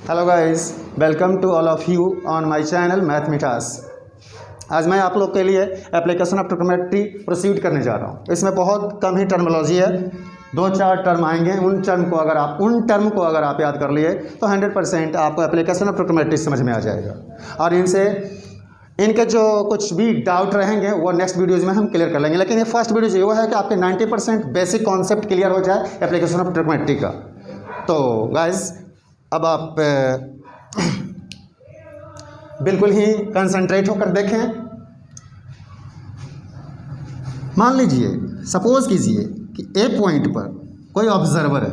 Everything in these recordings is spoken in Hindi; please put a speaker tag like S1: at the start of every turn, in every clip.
S1: Hello guys, welcome to all of you on my channel math Mithaas. आज मैं आप लोग के लिए एप्लीकेशन ऑफ ट्रिग्नोमेट्री प्रोसीड करने जा रहा हूँ। इसमें बहुत कम ही टर्मिनोलॉजी है, 2-4 टर्म आएंगे। उन टर्म को अगर आप याद कर लिए तो 100% आपको एप्लीकेशन ऑफ ट्रिग्नोमेट्री समझ में आ जाएगा। और इनके जो कुछ भी डाउट रहेंगे वो नेक्स्ट वीडियोज़ में हम क्लियर कर लेंगे। लेकिन ये फर्स्ट वीडियो ये है कि आपके 90% बेसिक कॉन्सेप्ट क्लियर हो जाए एप्लीकेशन ऑफ ट्रिग्नोमेट्री का। तो गाइस, अब आप बिल्कुल ही कंसंट्रेट होकर देखें। मान लीजिए, सपोज कीजिए कि एक पॉइंट पर कोई ऑब्जर्वर है,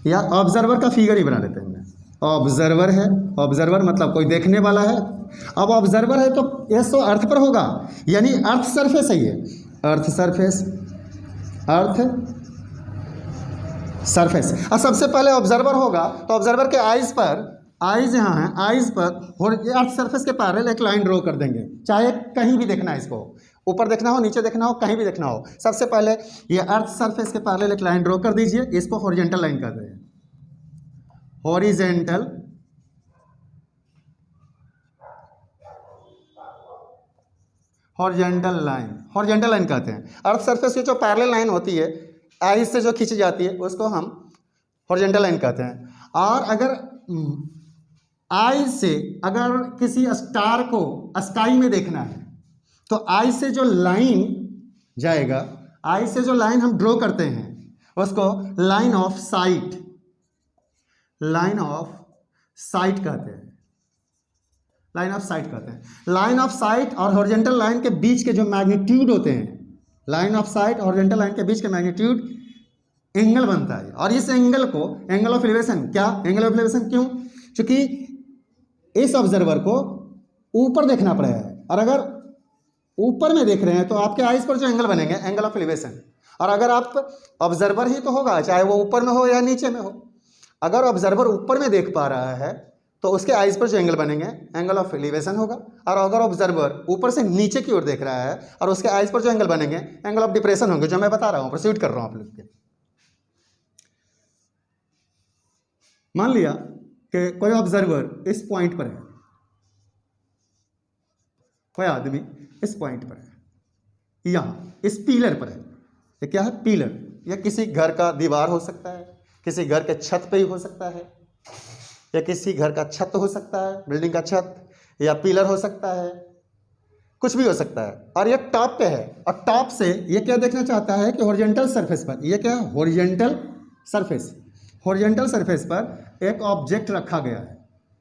S1: या ऑब्जर्वर का फिगर ही बना लेते हैं। ऑब्जर्वर है, ऑब्जर्वर मतलब कोई देखने वाला है। अब ऑब्जर्वर है तो ये तो अर्थ पर होगा, यानी अर्थ सरफेस है। ये अर्थ सरफेस, अर्थ सरफेस। और सबसे पहले ऑब्जर्वर होगा तो ऑब्जर्वर के आइज पर, आइज यहाँ है, आइज पर अर्थ सरफेस के पैरेलल एक लाइन ड्रॉ कर देंगे। चाहे कहीं भी देखना है, इसको ऊपर देखना हो, नीचे देखना हो, कहीं भी देखना हो। सबसे पहले ये अर्थ सरफेस के पैरेलल एक लाइन ड्रॉ कर दीजिए। इसको हॉरिजॉन्टल लाइन कहते हैं, horizontal horizontal line, horizontal line कहते हैं। अर्थ सरफेस की जो पैरेलल लाइन होती है, आइज से जो खींची जाती है, उसको हम हॉरिजॉन्टल लाइन कहते हैं। और अगर आइज से अगर किसी स्टार को स्काई में देखना है तो आइज से जो लाइन जाएगा, आइज से जो लाइन हम ड्रॉ करते हैं उसको line of site, line of site कहते हैं, लाइन ऑफ साइट कहते हैं। लाइन ऑफ साइट और हॉरिजॉन्टल लाइन के बीच के जो मैग्नीट्यूड होते हैं, लाइन ऑफ साइट और हॉरिजॉन्टल लाइन के बीच के मैग्नीट्यूड एंगल बनता है। और इस एंगल को एंगल ऑफ एलिवेशन, क्या एंगल ऑफ एलिवेशन क्यों? क्योंकि इस ऑब्जर्वर को ऊपर देखना पड़ेगा, और अगर ऊपर में देख रहे हैं तो आपके आइज पर जो एंगल बनेंगे, एंगल ऑफ एलिवेशन। और अगर आप ऑब्जर्वर ही तो होगा, चाहे वो ऊपर में हो या नीचे में हो। अगर ऑब्जर्वर ऊपर में देख पा रहा है तो उसके आइज पर जो एंगल बनेंगे, एंगल ऑफ एलिवेशन होगा। और अगर ऑब्जर्वर ऊपर से नीचे की ओर देख रहा है और उसके आइज पर जो एंगल बनेंगे, एंगल ऑफ डिप्रेशन होंगे, जो मैं बता रहा हूँ, प्रोसीड कर रहा हूँ आप लोग के। मान लिया कि कोई ऑब्जर्वर इस पॉइंट पर है, कोई आदमी इस पॉइंट पर है, यहाँ इस पिलर पर है। ये क्या है? पिलर। या किसी घर का दीवार हो सकता है, किसी घर के छत पे ही हो सकता है, या किसी घर का छत हो सकता है, बिल्डिंग का छत, या पिलर हो सकता है, कुछ भी हो सकता है। और ये टॉप पे है, और टॉप से ये क्या देखना चाहता है कि हॉरिजॉन्टल सरफेस पर, ये क्या है? Horizontal surface. हॉरिजॉन्टल सरफेस पर एक ऑब्जेक्ट रखा गया है।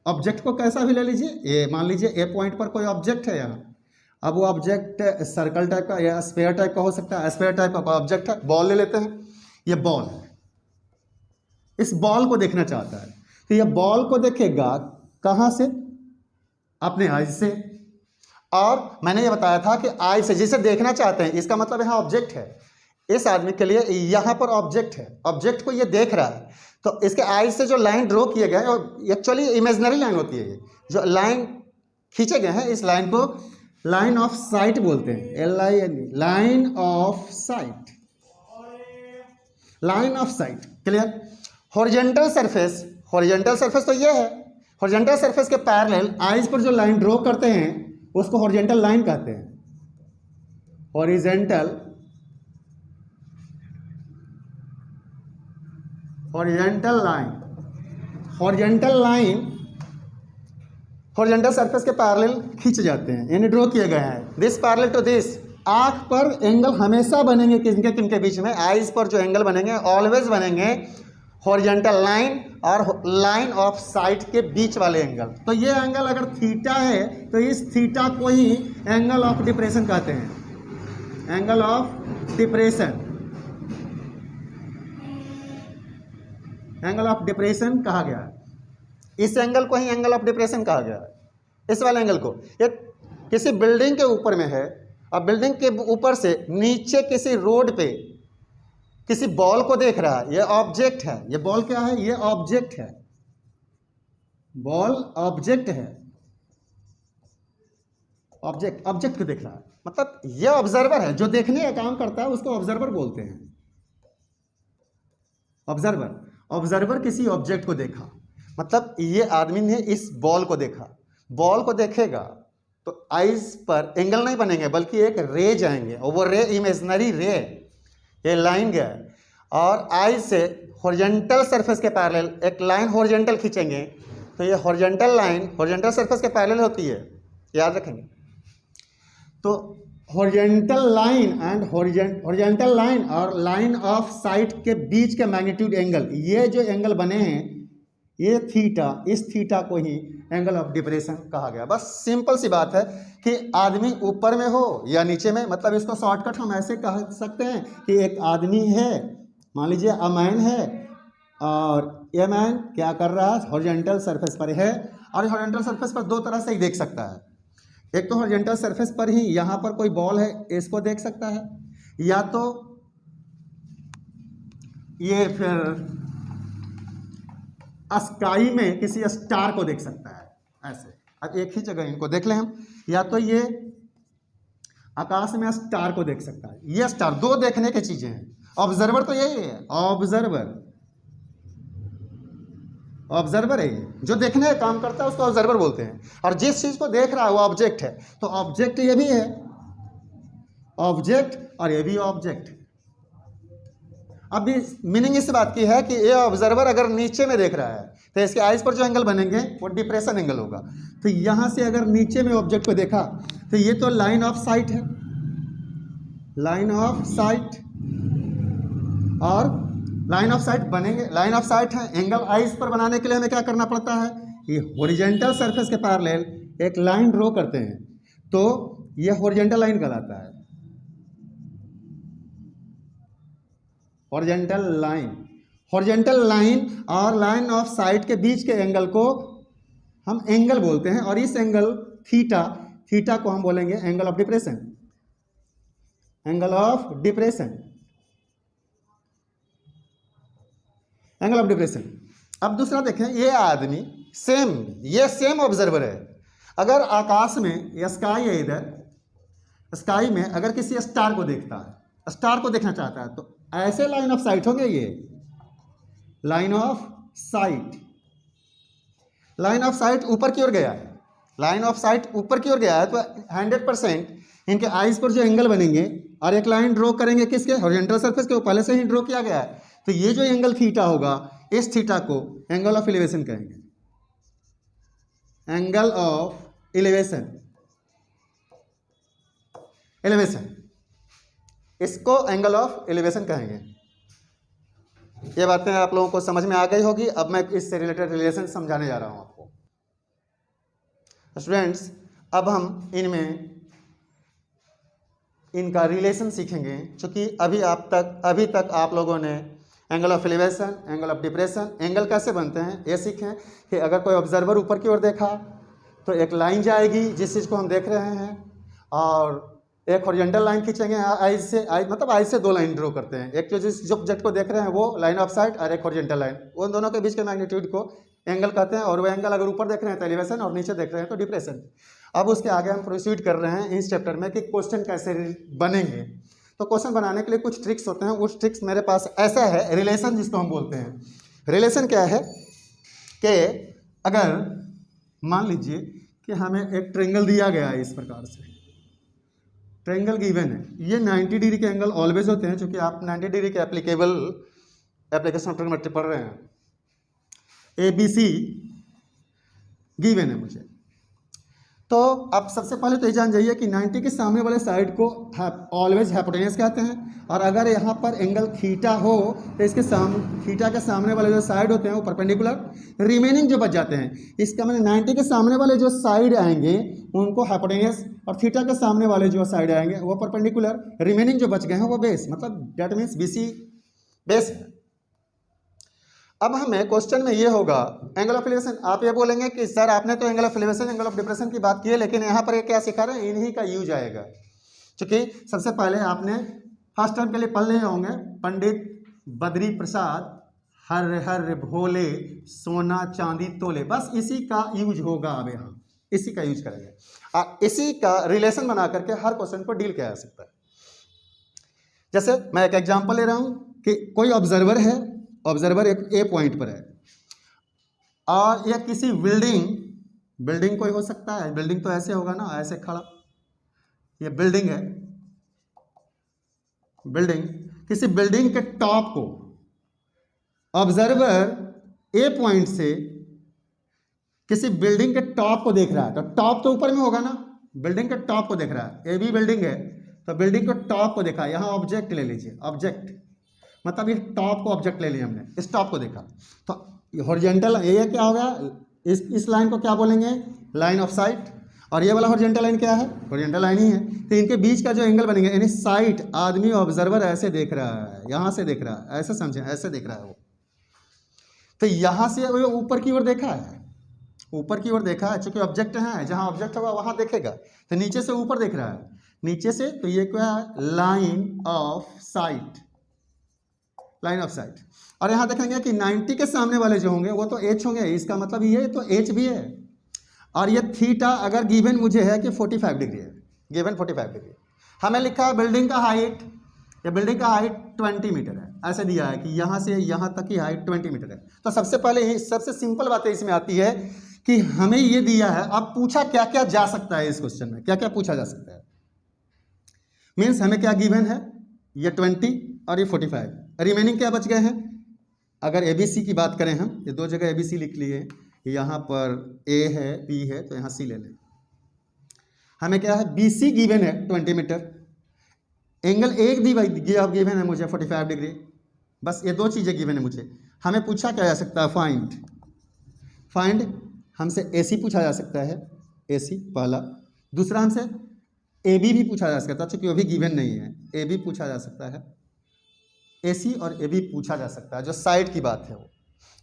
S1: ऑब्जेक्ट को कैसा भी ले लीजिए, ये मान लीजिए ए पॉइंट पर कोई ऑब्जेक्ट है यहाँ। अब वो ऑब्जेक्ट सर्कल टाइप का या स्फेयर टाइप का हो सकता है। स्फेयर टाइप का कोई ऑब्जेक्ट है, बॉल ले लेते हैं। ये बॉल है, इस बॉल को देखना चाहता है तो ये बॉल को देखेगा कहाँ से? अपने आइज से। और मैंने ये बताया था कि आइज से जिसे देखना चाहते हैं, इसका मतलब यहाँ ऑब्जेक्ट है। इस आदमी के लिए यहाँ पर ऑब्जेक्ट है, ऑब्जेक्ट को ये देख रहा है, तो इसके आइज से जो लाइन ड्रॉ किए गए, और एक्चुअली इमेजिनरी लाइन होती है, ये जो लाइन खींचे गए हैं, इस लाइन को लाइन ऑफ साइट बोलते हैं। LINE, line of site, line of site. Clear? Horizontal surface, horizontal surface तो ये है। हॉरिजॉन्टल सरफेस के पैरेलल आइज पर जो लाइन ड्रॉ करते हैं उसको हॉरिजॉन्टल लाइन कहते हैं। Horizontal, horizontal line, horizontal line horizontal surface के पैरेलल खींचे जाते हैं, यानी ड्रॉ किए गए हैं। This parallel to this. आंख पर एंगल हमेशा बनेंगे किनके किनके बीच में? आइज पर जो एंगल बनेंगे ऑलवेज बनेंगे हॉरिजॉन्टल लाइन और लाइन ऑफ साइट के बीच वाले एंगल। तो ये एंगल अगर थीटा है तो इस थीटा को ही एंगल ऑफ डिप्रेशन कहते हैं। Angle of depression, angle of depression कहा गया है। इस एंगल को ही एंगल ऑफ डिप्रेशन कहा गया है, इस वाले एंगल को। ये किसी बिल्डिंग के ऊपर में है, और बिल्डिंग के ऊपर से नीचे किसी रोड पे किसी बॉल को देख रहा है। ये ऑब्जेक्ट है। ये बॉल क्या है? ये ऑब्जेक्ट है। बॉल ऑब्जेक्ट है, ऑब्जेक्ट, ऑब्जेक्ट को देख रहा है, मतलब ये ऑब्जर्वर है। जो देखने का काम करता है उसको ऑब्जर्वर बोलते हैं। ऑब्जर्वर, ऑब्जर्वर किसी ऑब्जेक्ट को देखा, मतलब ये आदमी ने इस बॉल को देखा, बॉल को देखेगा तो आइज पर एंगल नहीं बनेंगे बल्कि एक रे जाएंगे, और वो रे इमेजिनरी रे, ये लाइन गया और आइज से हॉरिजॉन्टल सरफेस के पैरेलल एक लाइन हॉरिजॉन्टल खींचेंगे तो ये हॉरिजॉन्टल लाइन हॉरिजॉन्टल सरफेस के पैरेलल होती है, याद रखेंगे। तो horizontal line and horizontal line और लाइन ऑफ साइट के बीच के मैग्नीट्यूड एंगल, ये जो एंगल बने हैं ये थीटा, इस थीटा को ही एंगल ऑफ डिप्रेशन कहा गया। बस सिंपल सी बात है कि आदमी ऊपर में हो या नीचे में, मतलब इसको शॉर्टकट हम ऐसे कह सकते हैं कि एक आदमी है, मान लीजिए अ मैन है, और ये मैन क्या कर रहा है, हॉरिजॉन्टल सरफेस पर है, और हॉरिजॉन्टल सरफेस पर दो तरह से ही देख सकता है। एक तो हॉरिजॉन्टल सरफेस पर ही यहाँ पर कोई बॉल है इसको देख सकता है, या तो ये फिर स्काई में किसी स्टार को देख सकता है ऐसे। अब एक ही जगह इनको देख लें हम, या तो ये आकाश में स्टार को देख सकता है, ये स्टार, दो देखने की चीजें हैं। ऑब्जर्वर तो यही है, ऑब्जर्वर है ये, जो देखने का काम करता है उसको ऑब्जर्वर बोलते हैं, और जिस चीज को देख रहा है वो ऑब्जेक्ट है। तो ऑब्जेक्ट ये भी है, ऑब्जेक्ट, और ये भी ऑब्जेक्ट। अभी मीनिंग इस बात की है कि ये ऑब्जर्वर अगर नीचे में देख रहा है तो इसके आइज पर जो एंगल बनेंगे वो डिप्रेशन एंगल होगा। तो यहां से अगर नीचे में ऑब्जेक्ट को देखा तो ये तो लाइन ऑफ साइट है, लाइन ऑफ साइट, और लाइन ऑफ साइट बनेंगे, लाइन ऑफ साइट है, एंगल आइज पर बनाने के लिए हमें क्या करना पड़ता है, ये हॉरिजॉन्टल सरफेस के पैरेलल एक लाइन ड्रॉ करते हैं, तो ये हॉरिजॉन्टल लाइन कहलाता है, हॉरिजॉन्टल लाइन। हॉरिजॉन्टल लाइन और लाइन ऑफ साइट के बीच के एंगल को हम एंगल बोलते हैं, और इस एंगल थीटा, थीटा को हम बोलेंगे angle of depression, angle of depression, angle of depression. अब दूसरा देखें, ये आदमी सेम, ये सेम ऑब्जर्वर है, अगर आकाश में या स्काई है, इधर स्काई में अगर किसी स्टार को देखता है, स्टार को देखना चाहता है, तो ऐसे लाइन ऑफ साइट होंगे, ये line of site, line of site ऊपर की ओर गया है, लाइन ऑफ साइट ऊपर की ओर गया है, तो 100% इनके आइज पर जो एंगल बनेंगे और एक लाइन ड्रॉ करेंगे किसके, हॉरिजॉन्टल सरफेस के, पहले से ही ड्रॉ किया गया है। तो ये जो एंगल थीटा होगा, इस थीटा को एंगल ऑफ एलिवेशन कहेंगे, एंगल ऑफ एलिवेशन, एलिवेशन, इसको एंगल ऑफ एलिवेशन कहेंगे। ये बातें आप लोगों को समझ में आ गई होगी। अब मैं इससे रिलेटेड रिलेशन समझाने जा रहा हूं आपको। स्टूडेंट्स, अब हम इनमें इनका रिलेशन सीखेंगे, क्योंकि अभी तक आप लोगों ने angle of elevation, angle of depression, angle कैसे बनते हैं ये सीखें कि अगर कोई ऑब्जर्वर ऊपर की ओर देखा तो एक लाइन जाएगी जिस चीज़ को हम देख रहे हैं, और एक हॉरिजॉन्टल लाइन खींचेंगे आइज से, मतलब आइज से दो लाइन ड्रॉ करते हैं, एक जो जिस ऑब्जेक्ट को देख रहे हैं वो लाइन ऑफ साइट, और एक हॉरिजॉन्टल लाइन, उन दोनों के बीच के मैग्नीट्यूड को एंगल कहते हैं। और वो एंगल अगर ऊपर देख रहे हैं तो एलिवेशन, और नीचे देख रहे हैं तो डिप्रेशन। अब उसके आगे हम प्रोसीड कर रहे हैं इस चैप्टर में कि क्वेश्चन कैसे बनेंगे। तो क्वेश्चन बनाने के लिए कुछ ट्रिक्स होते हैं, उस ट्रिक्स मेरे पास ऐसा है, रिलेशन जिसको हम बोलते हैं। रिलेशन क्या है कि अगर मान लीजिए कि हमें एक ट्रायंगल दिया गया है, इस प्रकार से ट्रायंगल गिवन है, ये 90 डिग्री के एंगल ऑलवेज होते हैं, क्योंकि आप 90 डिग्री के एप्लीकेशन ऑफ ट्रिग्नोमेट्री पढ़ रहे हैं। ABC गिवन है मुझे, तो आप सबसे पहले तो ये जान जाइए कि 90 के सामने वाले साइड को ऑलवेज हाइपोटेन्यूस कहते हैं, और अगर यहाँ पर एंगल थीटा हो तो इसके थीटा के सामने वाले जो साइड होते हैं वो परपेंडिकुलर, रिमेनिंग जो बच जाते हैं, इसका मैंने 90 के सामने वाले जो साइड आएंगे उनको हाइपोटेन्यूस, और थीटा के सामने वाले जो साइड आएंगे वो परपेंडिकुलर, रिमेनिंग जो बच गए हैं वो बेस, मतलब डेट मीन्स BC बेस है। अब हमें क्वेश्चन में ये होगा एंगल ऑफ एलिवेशन, आप ये बोलेंगे कि सर आपने तो angle of elevation, angle of depression की बात की है, लेकिन यहाँ पर ये क्या सिखा रहे हैं, इन्हीं का यूज आएगा। क्योंकि सबसे पहले आपने फर्स्ट टर्म के लिए पढ़ रहे होंगे, पंडित बद्री प्रसाद हर हर भोले सोना चांदी तोले, बस इसी का यूज होगा। अब यहाँ इसी का यूज करेंगे, इसी का रिलेशन बना करके हर क्वेश्चन को डील किया जा सकता है। जैसे मैं एक एग्जांपल ले रहा हूँ कि कोई ऑब्जर्वर है, ऑब्जर्वर एक A पॉइंट पर है, और यह किसी बिल्डिंग कोई हो सकता है, बिल्डिंग तो ऐसे होगा ना, ऐसे खड़ा, ये बिल्डिंग है, बिल्डिंग, किसी बिल्डिंग के टॉप को ऑब्जर्वर ए पॉइंट से किसी बिल्डिंग के टॉप को देख रहा है, तो टॉप तो ऊपर में होगा ना, बिल्डिंग के टॉप को देख रहा है, ए बी बिल्डिंग है तो बिल्डिंग को टॉप को देखा, यहाँ ऑब्जेक्ट ले लीजिए, ऑब्जेक्ट मतलब ये टॉप को ऑब्जेक्ट ले लिया हमने, इस टॉप को देखा, तो हॉरिजॉन्टल ये क्या हो गया, इस लाइन को क्या बोलेंगे, लाइन ऑफ साइट, और ये वाला हॉरिजॉन्टल लाइन क्या है, हॉरिजॉन्टल लाइन ही है, तो इनके बीच का जो एंगल बनेगा, यानी साइट, आदमी ऑब्जर्वर ऐसे देख रहा है, यहाँ से देख रहा है, ऐसे समझे, ऐसे देख रहा है वो, तो यहाँ से वो ऊपर की ओर देखा है, ऊपर की ओर देखा है, चूंकि ऑब्जेक्ट है, जहाँ ऑब्जेक्ट होगा वहाँ देखेगा, तो नीचे से ऊपर देख रहा है, नीचे से, तो ये क्या है, line of site, line of site. और यहाँ देखेंगे कि 90 के सामने वाले जो होंगे वो तो एच होंगे, इसका मतलब ये तो एच भी है, और ये थीटा अगर गिवन मुझे है कि 45 डिग्री है, गिवन 45 डिग्री, हमें लिखा है बिल्डिंग का हाइट, ये बिल्डिंग का हाइट 20 मीटर है, ऐसे दिया है कि यहाँ से यहाँ तक की हाइट 20 मीटर है। तो सबसे पहले सबसे सिंपल बात इसमें आती है कि हमें ये दिया है, अब पूछा क्या क्या जा सकता है, इस क्वेश्चन में क्या क्या पूछा जा सकता है, मीन्स हमें क्या गिवन है, ये 20 और ये 45, रिमेनिंग क्या बच गए हैं, अगर ABC की बात करें हम, ये दो जगह ABC लिख लिए, यहाँ पर A है, B है, तो यहाँ C ले लें, हमें क्या है, BC गिवन है 20 मीटर, एंगल एक दी गिवन है मुझे 45 डिग्री, बस ये दो चीज़ें गिवन है मुझे, हमें पूछा क्या जा सकता है, फाइंड हमसे AC पूछा जा सकता है, AC पहला, दूसरा हमसे AB भी पूछा जा सकता है, चूँकि वो भी गिवन नहीं है, AB पूछा जा सकता है, AC और AB पूछा जा सकता है, जो साइड की बात है वो।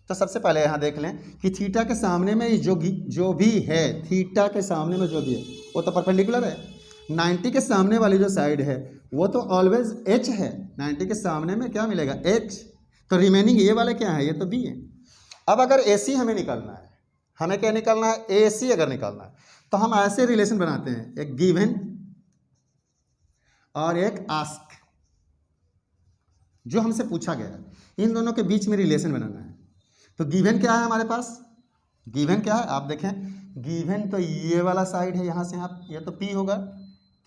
S1: तो सबसे पहले यहाँ देख लें कि थीटा के सामने में जो भी है, थीटा के सामने में जो भी है वो तो परपेंडिकुलर है, 90 के सामने वाली जो साइड है वो तो ऑलवेज H है, 90 के सामने में क्या मिलेगा, H, तो रिमेनिंग ये वाले क्या है, ये तो B है। अब अगर AC हमें निकालना है, हमें क्या निकालना है, AC अगर निकालना है, तो हम ऐसे रिलेशन बनाते हैं, एक गिवन और एक आस्क, जो हमसे पूछा गया है, इन दोनों के बीच में रिलेशन बनाना है। तो गिवन क्या है हमारे पास, गिवन क्या है, आप देखें, गिवन तो ये वाला साइड है, यहाँ से आप, ये तो P होगा,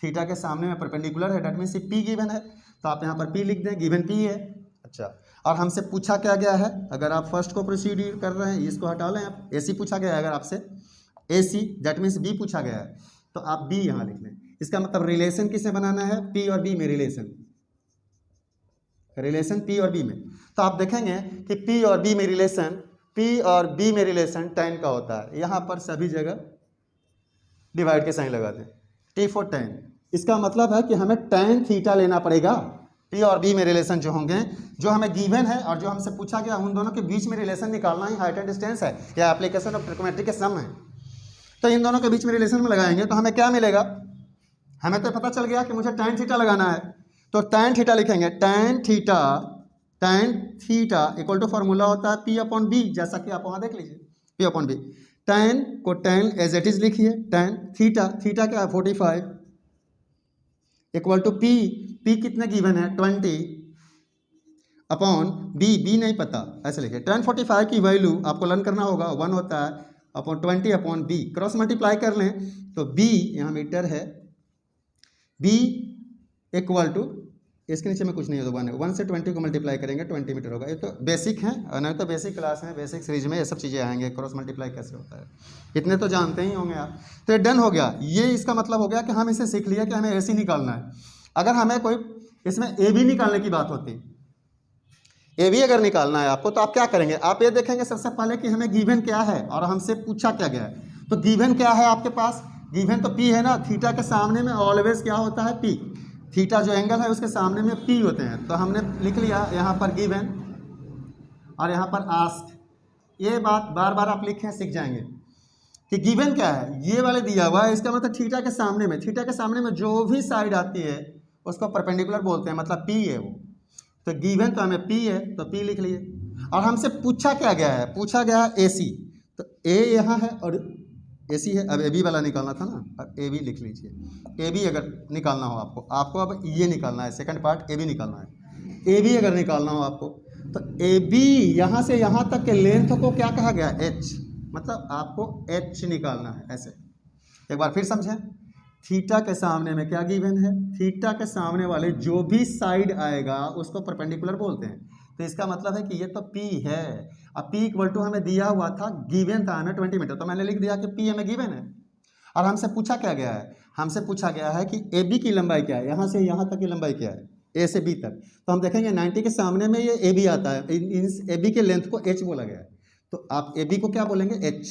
S1: थीटा के सामने में परपेंडिकुलर है, डेट मीन्स P गिवन है, तो आप यहाँ पर P लिख दें, गिवन P है। अच्छा, और हमसे पूछा क्या गया है, अगर आप फर्स्ट को प्रोसीड कर रहे हैं, इसको हटा लें आप, AC पूछा गया है, अगर आपसे AC डेट मीन्स B पूछा गया है, तो आप B यहाँ लिख लें, इसका मतलब रिलेशन किससे बनाना है, P और B में रिलेशन P और B में। तो आप देखेंगे कि P और B में रिलेशन tan का होता है, यहाँ पर सभी जगह डिवाइड के साइन लगा दें, T for tan, इसका मतलब है कि हमें tan थीटा लेना पड़ेगा, P और B में रिलेशन जो होंगे, जो हमें गिवन है और जो हमसे पूछा गया, उन दोनों के बीच में रिलेशन निकालना ही हाइट एंड डिस्टेंस है, या एप्लीकेशन ऑफ ट्रिग्नोमेट्री के सम है। तो इन दोनों के बीच में रिलेशन में लगाएंगे तो हमें क्या मिलेगा, हमें तो पता चल गया कि मुझे tan थीटा लगाना है, तो tan थीटा लिखेंगे, tan theta equal to formula होता है P अपॉन B, जैसा कि आप वहाँ देख लीजिए, P अपॉन B, tan को tan एज इट इज लिखिए, tan थीटा क्या है 45 इक्वल टू P कितने गिवन है 20 अपॉन B नहीं पता, ऐसे लिखिए, tan 45 की वैल्यू आपको लर्न करना होगा, 1 होता है upon 20 upon B, cross multiply कर लें तो B यहाँ मीटर है, B इक्वल टू, इसके नीचे में कुछ नहीं होगा, 1 से 20 को मल्टीप्लाई करेंगे 20 मीटर होगा। ये तो बेसिक है, और नहीं तो बेसिक क्लास है, बेसिक सीरीज में ये सब चीज़ें आएंगे, क्रॉस मल्टीप्लाई कैसे होता है, इतने तो जानते ही होंगे आप। तो ये डन हो गया, ये इसका मतलब हो गया कि हम इसे सीख लिया कि हमें AC निकालना है। अगर हमें कोई इसमें AB निकालने की बात होती, AB अगर निकालना है आपको, तो आप क्या करेंगे, आप ये देखेंगे सबसे पहले कि हमें गिवन क्या है और हमसे पूछा क्या गया है। तो गिवन क्या है आपके पास, गिवन तो P है ना, थीटा के सामने में ऑलवेज क्या होता है P, थीटा जो एंगल है उसके सामने में P होते हैं, तो हमने लिख लिया यहाँ पर गिवन और यहाँ पर आस्क। ये बात बार बार आप लिखें, सीख जाएंगे कि गिवन क्या है, ये वाले दिया हुआ है, इसका मतलब थीटा के सामने में जो भी साइड आती है उसको परपेंडिकुलर बोलते हैं, मतलब P है वो। तो गिवन तो हमें P है, तो P लिख लिए, और हमसे पूछा क्या गया है, पूछा गया है AC, तो A यहाँ है और AC है। अब AB वाला निकालना था ना, अब AB लिख लीजिए, AB अगर निकालना हो आपको अब ये निकालना है, सेकंड पार्ट AB निकालना है। AB अगर निकालना हो आपको, तो AB यहाँ से यहाँ तक के लेंथ को क्या कहा गया, H, मतलब आपको एच निकालना है ऐसे। एक बार फिर समझें, थीटा के सामने में क्या गिवन है, थीटा के सामने वाले जो भी साइड आएगा उसको परपेंडिकुलर बोलते हैं। तो इसका मतलब है कि ये तो P है। अब P इक्वल टू हमें दिया हुआ था, गिवन था हमें 20 मीटर, तो मैंने लिख दिया कि P हमें गिवन है। और हमसे पूछा क्या गया है, हमसे पूछा गया है कि AB की लंबाई क्या है, यहाँ से यहाँ तक की लंबाई क्या है, A से B तक। तो हम देखेंगे 90 के सामने में ये AB आता है, इस AB के लेंथ को H बोला गया है। तो आप AB को क्या बोलेंगे, H।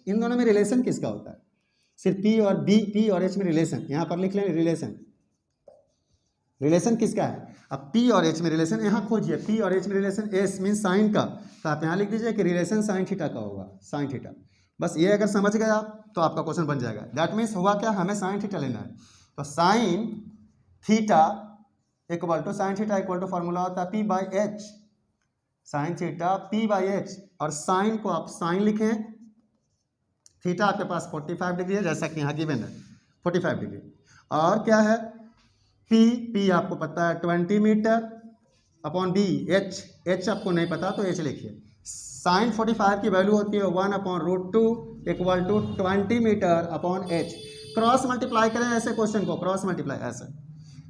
S1: इन दोनों में रिलेशन किसका होता है, सिर्फ P और H में रिलेशन, यहाँ पर लिख लें रिलेशन। रिलेशन किसका है, अब P और H में रिलेशन यहाँ खोजिए, P और H में रिलेशन, S मीन साइन का, तो आप यहाँ लिख दीजिए कि रिलेशन साइन थीटा का होगा, साइन थीटा। बस ये अगर समझ गए आप तो आपका क्वेश्चन बन जाएगा। दैट मीन्स हुआ क्या, हमें साइन थीटा लेना है, तो sine theta equal to formula होता है P/H, साइन थीटा P/H। और साइन को आप साइन लिखें, थीटा आपके पास 45 डिग्री है, जैसा कि यहाँ गिवन है 45 डिग्री। और क्या है, P आपको पता है 20 मीटर अपॉन B, H आपको नहीं पता तो H लिखिए। साइन 45 की वैल्यू होती है 1/√2 equal to 20 metre upon H। Cross multiply करें ऐसे क्वेश्चन को, क्रॉस मल्टीप्लाई ऐसे,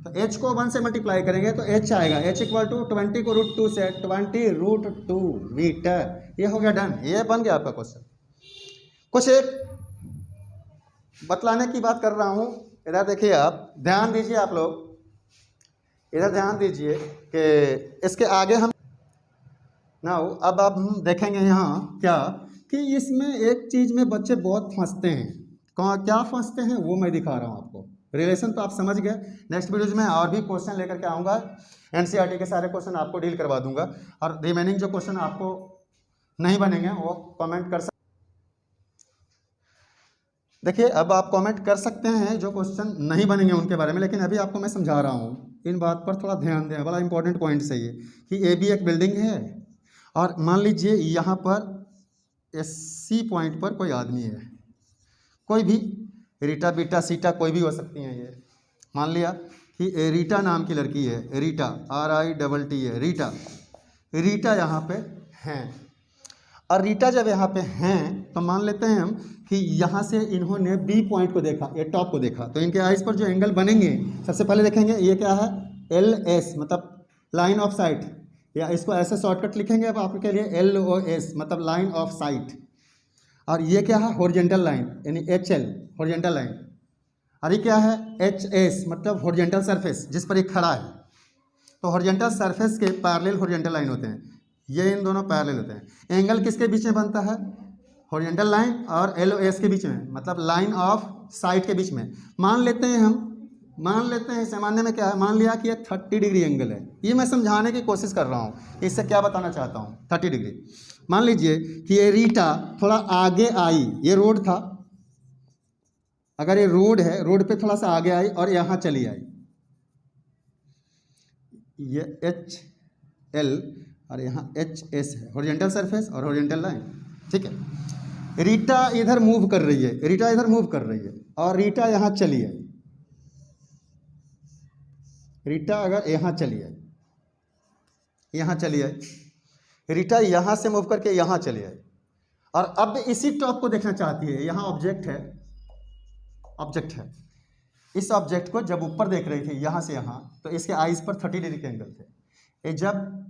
S1: तो H को 1 से मल्टीप्लाई करेंगे तो H आएगा, H इक्वल टू 20 को √2 से 20√2 मीटर। ये हो गया डन, ये बन गया आपका क्वेश्चन। कुछ एक बतलाने की बात कर रहा हूँ, इधर देखिए, आप ध्यान दीजिए, आप लोग इधर ध्यान दीजिए कि इसके आगे हम अब आप देखेंगे यहाँ क्या कि इसमें एक चीज़ में बच्चे बहुत फंसते हैं। क्या फंसते हैं वो मैं दिखा रहा हूँ आपको। रिलेशन तो आप समझ गए, नेक्स्ट वीडियोज में और भी क्वेश्चन लेकर के आऊँगा, NCERT के सारे क्वेश्चन आपको डील करवा दूंगा, और रिमेनिंग जो क्वेश्चन आपको नहीं बनेंगे वो कमेंट कर सकते। देखिए, अब आप कमेंट कर सकते हैं जो क्वेश्चन नहीं बनेंगे उनके बारे में, लेकिन अभी आपको मैं समझा रहा हूँ, इन बात पर थोड़ा ध्यान दें। बड़ा इंपॉर्टेंट पॉइंट है ये कि AB एक बिल्डिंग है, और मान लीजिए यहाँ पर C पॉइंट पर कोई आदमी है, कोई भी, रीटा बीटा सीटा कोई भी हो सकती हैं ये। मान लिया कि रीटा नाम की लड़की है, रीटा RITT है, रीटा यहाँ पे हैं। और रीटा जब यहाँ पे हैं तो मान लेते हैं हम कि यहाँ से इन्होंने B पॉइंट को देखा, ये टॉप को देखा, तो इनके आइज पर जो एंगल बनेंगे सबसे पहले देखेंगे ये क्या है, LS मतलब लाइन ऑफ साइट, या इसको ऐसे शॉर्टकट लिखेंगे अब आपके लिए LOS मतलब लाइन ऑफ साइट। और ये क्या है, हॉरिजॉन्टल लाइन यानी HL हॉरिजॉन्टल लाइन। और ये क्या है, HS मतलब हॉरिजॉन्टल सरफेस जिस पर ये खड़ा है। तो हॉरिजॉन्टल सरफेस के पैरेलल हॉरिजॉन्टल लाइन होते हैं, ये इन दोनों पैरेलल होते हैं। एंगल किसके बीच में बनता है, हॉरिजॉन्टल लाइन और LOS के बीच में, मतलब लाइन ऑफ साइट के बीच में। मान लेते हैं सामान्य में क्या है, मान लिया कि ये 30 डिग्री एंगल है। ये मैं समझाने की कोशिश कर रहा हूँ, इससे क्या बताना चाहता हूँ, 30 डिग्री। मान लीजिए कि ये रीटा थोड़ा आगे आई, ये रोड था, अगर ये रोड है, रोड पे थोड़ा सा आगे आई और यहाँ चली आई, ये HL और यहाँ HS है, हॉरिजॉन्टल सरफेस और हॉरिजॉन्टल लाइन, ठीक है। रीटा इधर मूव कर रही है, और रीटा यहाँ चली आई, रीटा अगर यहाँ चली आई, रीटा यहाँ से मूव करके यहाँ चली आई, और अब इसी टॉप को देखना चाहती है। यहाँ ऑब्जेक्ट है, इस ऑब्जेक्ट को जब ऊपर देख रही थी यहाँ से यहाँ, तो इसके आइज पर 30 डिग्री के एंगल थे। ये जब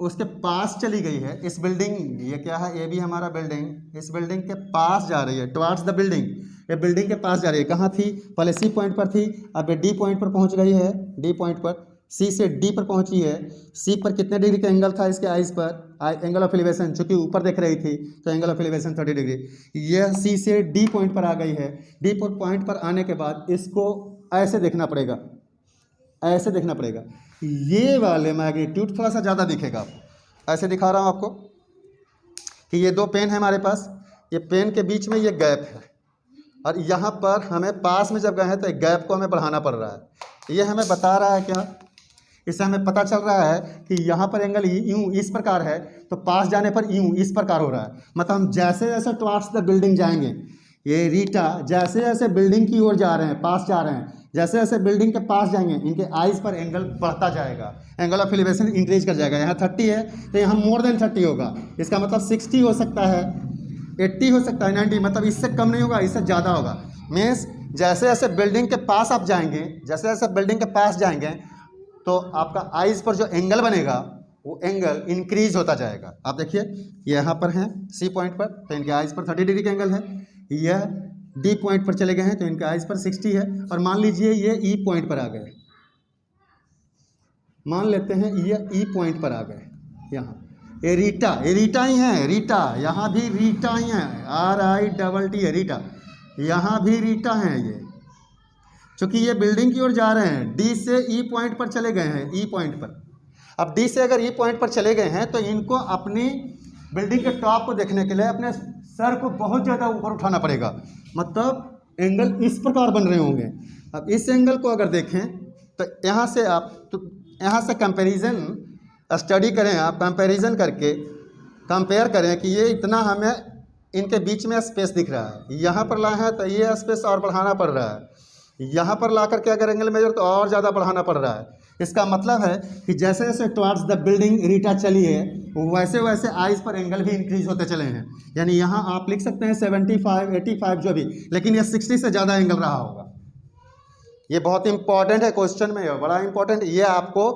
S1: उसके पास चली गई है, इस बिल्डिंग, ये क्या है, ये भी हमारा बिल्डिंग, इस बिल्डिंग के पास जा रही है, टुवर्ड्स द बिल्डिंग, ये बिल्डिंग के पास जा रही है। कहाँ थी, पहले C पॉइंट पर थी, अब ये D पॉइंट पर पहुँच गई है, D पॉइंट पर, C से D पर पहुँची है। C पर कितने डिग्री का एंगल था इसके आइज पर, एंगल ऑफ एलिवेशन, चूँकि ऊपर देख रही थी तो एंगल ऑफ एलिवेशन 30 डिग्री। यह C से D पॉइंट पर आ गई है। D पॉइंट पर आने के बाद इसको ऐसे देखना पड़ेगा, ये वाले मैग्नीट्यूड थोड़ा सा ज़्यादा दिखेगा आपको। ऐसे दिखा रहा हूँ आपको कि ये दो पेन है हमारे पास, ये पेन के बीच में ये गैप है, और यहाँ पर हमें पास में जब गए हैं तो एक गैप को हमें बढ़ाना पड़ रहा है। ये हमें बता रहा है क्या, इससे हमें पता चल रहा है कि यहाँ पर एंगल यूँ इस प्रकार है, तो पास जाने पर यूँ इस प्रकार हो रहा है। मतलब हम जैसे जैसे टुवर्ड्स द बिल्डिंग जाएंगे, ये रीटा जैसे जैसे बिल्डिंग की ओर जा रहे हैं, पास जा रहे हैं, जैसे जैसे बिल्डिंग के पास जाएंगे इनके आइज पर एंगल बढ़ता जाएगा, एंगल ऑफ एलिवेशन इंक्रीज कर जाएगा। यहाँ 30 है तो यहाँ मोर देन 30 होगा, इसका मतलब 60 हो सकता है, 80 हो सकता है, 90, मतलब इससे कम नहीं होगा, इससे ज़्यादा होगा। मीन्स जैसे जैसे बिल्डिंग के पास आप जाएंगे, जैसे जैसे बिल्डिंग के पास जाएंगे तो आपका आइज़ पर जो एंगल बनेगा वो एंगल इंक्रीज होता जाएगा। आप देखिए यहाँ पर हैं सी पॉइंट पर, तो इनके आइज़ पर 30 डिग्री का एंगल है। यह डी पॉइंट पर चले गए हैं तो इनके आइज़ पर 60 है। और मान लीजिए ये ई पॉइंट पर आ गए, मान लेते हैं ये ई पॉइंट पर आ गए, यहाँ ये रीटा ही है, रीटा, यहाँ भी रीटा ही है, RITT है रीटा, यहाँ भी रीटा है ये। चूँकि ये बिल्डिंग की ओर जा रहे हैं, डी से ई पॉइंट पर चले गए हैं, ई पॉइंट पर। अब डी से अगर ई पॉइंट पर चले गए हैं तो इनको अपनी बिल्डिंग के टॉप को देखने के लिए अपने सर को बहुत ज़्यादा ऊपर उठाना पड़ेगा, मतलब एंगल इस प्रकार बन रहे होंगे। अब इस एंगल को अगर देखें तो यहाँ से आप, तो यहाँ से कंपैरिजन स्टडी करें आप, कंपैरिजन करके कंपेयर करें कि ये इतना हमें इनके बीच में स्पेस दिख रहा है, यहाँ पर लाए हैं तो ये स्पेस और बढ़ाना पड़ रहा है, यहाँ पर ला करके अगर एंगल मेजर तो और ज़्यादा बढ़ाना पड़ रहा है। इसका मतलब है कि जैसे जैसे टुवर्ड्स द बिल्डिंग रीटा चली है वैसे वैसे आइज़ पर एंगल भी इंक्रीज होते चले हैं। यानी यहाँ आप लिख सकते हैं 75, 85 जो भी, लेकिन ये 60 से ज़्यादा एंगल रहा होगा। ये बहुत इंपॉर्टेंट है क्वेश्चन में, बड़ा इंपॉर्टेंट, ये आपको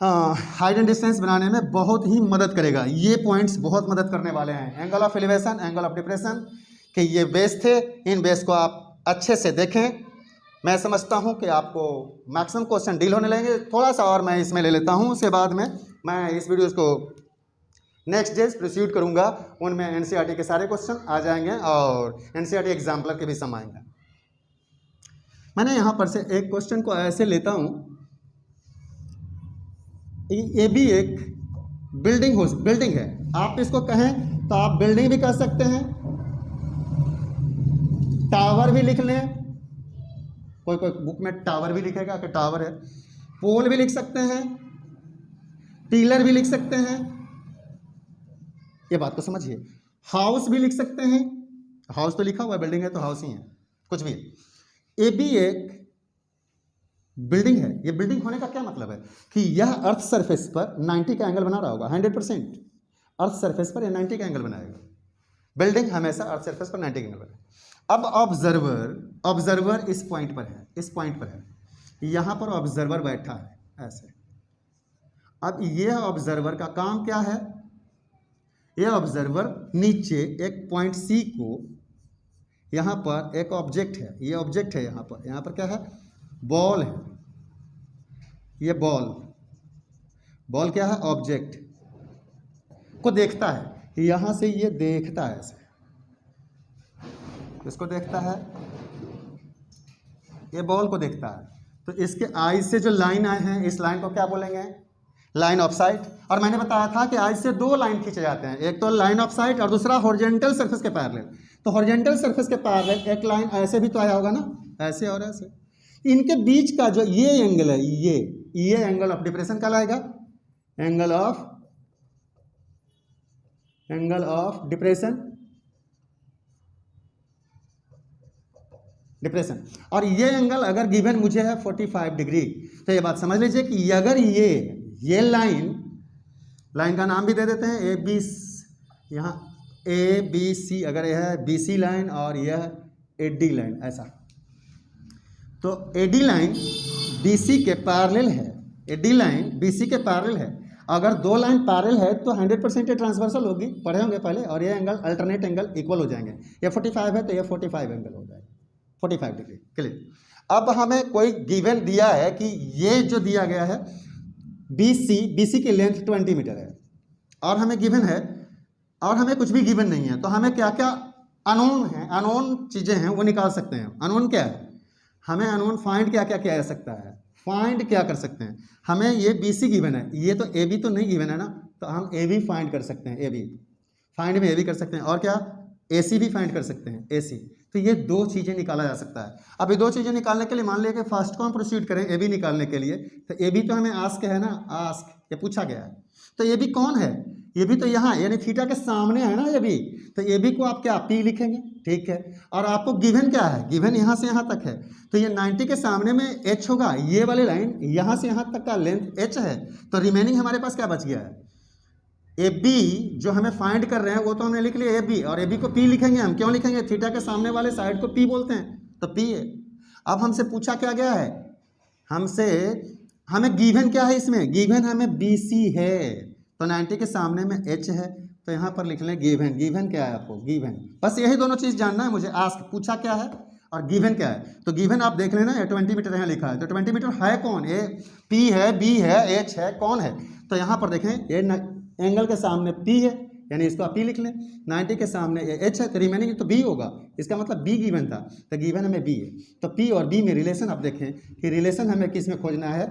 S1: हाइट एंड डिस्टेंस बनाने में बहुत ही मदद करेगा। ये पॉइंट्स बहुत मदद करने वाले हैं। Angle of elevation, angle of depression के ये बेस थे, इन बेस को आप अच्छे से देखें। मैं समझता हूं कि आपको मैक्सिमम क्वेश्चन डील होने लगेंगे। थोड़ा सा और मैं इसमें ले लेता हूं, उसके बाद में मैं इस वीडियोज़ को नेक्स्ट डेज प्रोसीड करूंगा, उनमें NCERT के सारे क्वेश्चन आ जाएंगे और NCERT एग्जाम्पलर के भी सम आएंगे। मैंने यहाँ पर से एक क्वेश्चन को ऐसे लेता हूँ, ये भी एक बिल्डिंग है, आप इसको कहें तो आप बिल्डिंग भी कह सकते हैं, टावर भी लिख लें, कोई बुक में टावर भी लिखेगा कि टावर है, पोल भी लिख सकते हैं, पिलर भी लिख सकते हैं, ये बात को समझिए। हाउस भी लिख सकते हैं, हाउस तो लिखा हुआ है, बिल्डिंग है तो हाउस ही है, कुछ भी। ये भी एक बिल्डिंग है। ये बिल्डिंग होने का क्या मतलब है कि यह अर्थ सरफेस पर 90 का एंगल बना रहा होगा, 100% अर्थ सरफेस पर यह 90 का एंगल बनाएगा। बिल्डिंग हमेशा अर्थ सरफेस पर 90 का एंगल बनाएगा। अब ऑब्जर्वर इस पॉइंट पर है, इस पॉइंट पर है, यहाँ पर ऑब्जर्वर बैठा है ऐसे। अब यह ऑब्जर्वर का काम क्या है, यह ऑब्जर्वर नीचे एक पॉइंट सी को, यहाँ पर एक ऑब्जेक्ट है, ये ऑब्जेक्ट है, यहाँ पर क्या है, बॉल है, ये बॉल क्या है, ऑब्जेक्ट को देखता है, यहाँ से ये देखता है ऐसे, इसको देखता है, ये बॉल को देखता है। तो इसके आइज से जो लाइन आए हैं, इस लाइन को क्या बोलेंगे, लाइन ऑफ साइट। और मैंने बताया था कि आइज से दो लाइन खींचे जाते हैं, एक तो लाइन ऑफ साइट और दूसरा हॉरिजॉन्टल सरफेस के पैरेलल। तो हॉरिजॉन्टल सरफेस के पैरेलल एक लाइन ऐसे भी तो आया होगा ना, ऐसे और ऐसे, इनके बीच का जो ये एंगल है, ये एंगल ऑफ डिप्रेशन कहलाएगा, एंगल ऑफ डिप्रेशन। और ये एंगल अगर गिवन मुझे है 45 डिग्री, तो ये बात समझ लीजिए कि अगर ये लाइन का नाम भी दे देते हैं AB, यहाँ ABC, अगर यह है BC लाइन और यह AD लाइन ऐसा, तो AD लाइन BC के पैरेलल है, AD लाइन BC के पैरेलल है। अगर दो लाइन पैरेलल है तो 100% ट्रांसवर्सल होगी, पढ़े होंगे पहले, और ये एंगल अल्टरनेट एंगल इक्वल हो जाएंगे। ये 45 है तो ये 45 एंगल हो जाएगा, 45 डिग्री। क्लियर। अब हमें कोई गिवन दिया है कि ये जो दिया गया है BC की लेंथ 20 मीटर है, और हमें गिवन है, और हमें कुछ भी गिवन नहीं है, तो हमें क्या क्या अननोन है, अननोन चीज़ें हैं वो निकाल सकते हैं। अननोन क्या है, हमें अननोन फाइंड क्या क्या किया जा सकता है, फाइंड क्या कर सकते हैं। हमें ये BC गिवन है, ये तो AB तो नहीं गिवन है ना, तो हम AB फाइंड कर सकते हैं, AB फाइंड में AB कर सकते हैं, और क्या AC भी फाइंड कर सकते हैं, AC। तो ये दो चीज़ें निकाला जा सकता है। अब ये दो चीज़ें निकालने के लिए मान लिया कि फर्स्ट को हम प्रोसीड करें AB निकालने के लिए, तो AB तो हमें आस्क है ना, आस्क ये पूछा गया है, तो AB कौन है, ये भी तो यहाँ यानी थीटा के सामने है ना ये भी, तो ये भी को आप क्या P लिखेंगे, ठीक है। और आपको गिवन क्या है, गिवन यहाँ से यहाँ तक है, तो ये 90 के सामने में H होगा, ये वाली लाइन यहाँ से यहाँ तक का लेंथ H है, तो रिमेनिंग हमारे पास क्या बच गया है, ए बी जो हमें फाइंड कर रहे हैं वो तो हमने लिख लिया ए बी, और ए बी को पी लिखेंगे हम। क्यों लिखेंगे? थीटा के सामने वाले साइड को पी बोलते हैं, तो पी है। अब हमसे पूछा क्या गया है, हमें गिवन क्या है, इसमें गिवन हमें बी सी है, तो 90 के सामने में एच है, तो यहाँ पर लिख लें गिवन। गिवन क्या है आपको? गिवन, बस यही दोनों चीज़ जानना है मुझे। आस्क पूछा क्या है और गिवन क्या है। तो गिवन आप देख लेना, 20 मीटर यहाँ लिखा है, तो 20 मीटर है कौन? ए पी है, बी है, एच है, कौन है? तो यहाँ पर देखें ये एंगल के सामने पी है, यानी इसको आप पी लिख लें। 90 के सामने एच है, तो रिमेनिंग तो बी होगा, इसका मतलब बी गिवन था, तो गिवन हमें बी है। तो पी और बी में रिलेशन आप देखें कि रिलेशन हमें किस में खोजना है,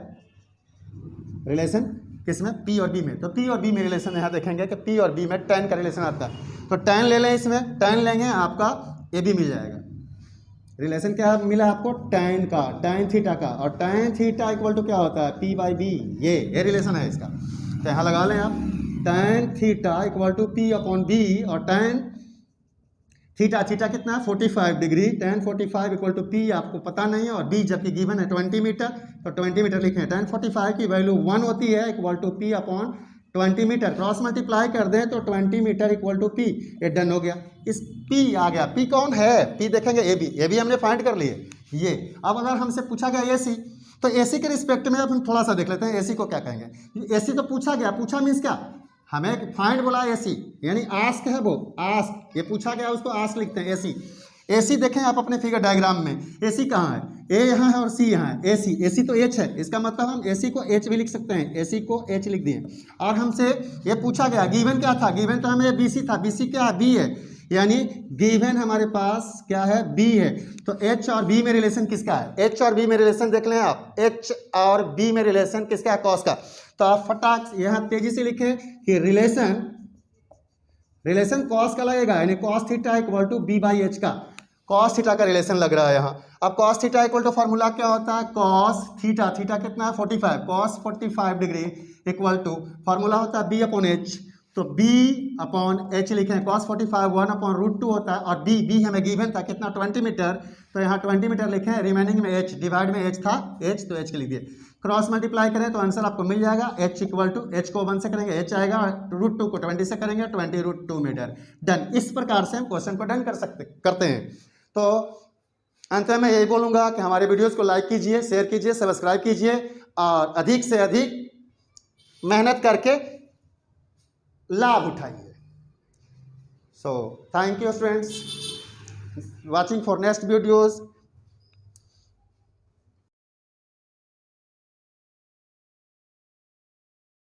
S1: रिलेशन किस में? पी और बी में। तो पी और बी में रिलेशन यहाँ देखेंगे कि पी और बी में tan का रिलेशन आता है, तो tan ले लें, इसमें tan लेंगे आपका ए बी मिल जाएगा। रिलेशन क्या मिला आपको? tan का, tan थीटा का, और tan थीटा इक्वल टू क्या होता है? पी बाई बी, ये रिलेशन है इसका। तो यहाँ लगा लें आप, tan theta equal to P upon B, और tan थीटा कितना है? 45 degree, tan 45 equal to P आपको पता नहीं है, और बी जबकि गिवन है 20 मीटर, तो 20 मीटर लिखें। tan 45 की वैल्यू 1 होती है, equal to P upon 20 metre, cross multiply कर दें तो 20 मीटर इक्वल टू पी, ये डन हो गया। इस पी आ गया, पी कौन है? पी देखेंगे ए बी हमने फाइंड कर लिए ये। अब अगर हमसे पूछा गया ए सी, तो ए सी के रिस्पेक्ट में अब हम थोड़ा सा देख लेते हैं ए सी को क्या कहेंगे। ए सी तो पूछा गया, पूछा मीन्स क्या, हमें फाइंड बोला ए सी, यानी आस्क है वो, आस्क, ये पूछा गया उसको आस्क लिखते हैं ए सी। ए सी देखें आप अपने फिगर डायग्राम में, ए सी कहाँ है? ए यहाँ है और सी यहाँ है। ए सी तो एच है, इसका मतलब हम ए सी को एच भी लिख सकते हैं, ए सी को एच लिख दिए। और हमसे ये पूछा गया गिवन क्या था? गिवन तो हमें बी सी था, बी सी क्या है? बी है, यानी गिवन हमारे पास क्या है? बी है। तो एच और बी में रिलेशन किसका है? एच और बी में रिलेशन देख लें आप, एच और बी में रिलेशन किसका है? कॉस का। तो आप फटाक यहाँ तेजी से लिखें कि रिलेशन कॉस का लगेगा, यानी cos theta equal to B by H का, कॉस थीटा का रिलेशन लग रहा है यहाँ। अब cos theta equal to formula क्या होता है? कॉस थीटा, थीटा कितना है? 45, cos 45 degree equal to formula होता है बी अपॉन एच, तो बी अपॉन एच लिखें। कॉस 45 1 अपॉन √2 होता है, और बी हमें गिवन था कितना? 20 मीटर, तो यहाँ 20 मीटर लिखें, रिमेनिंग में एच, डिवाइड में एच था, एच तो एच के लिख दिए। क्रॉस मल्टीप्लाई करें तो आंसर आपको मिल जाएगा, एच इक्वल टू, एच को 1 से करेंगे एच आएगा, √2 को 20 से करेंगे 20 √2 मीटर। डन। इस प्रकार से हम क्वेश्चन को डन करते हैं। तो अंत में यही बोलूँगा कि हमारे वीडियोस को लाइक कीजिए, शेयर कीजिए, सब्सक्राइब कीजिए, और अधिक से अधिक मेहनत करके लाभ उठाइए। So thank you students, watching for next videos.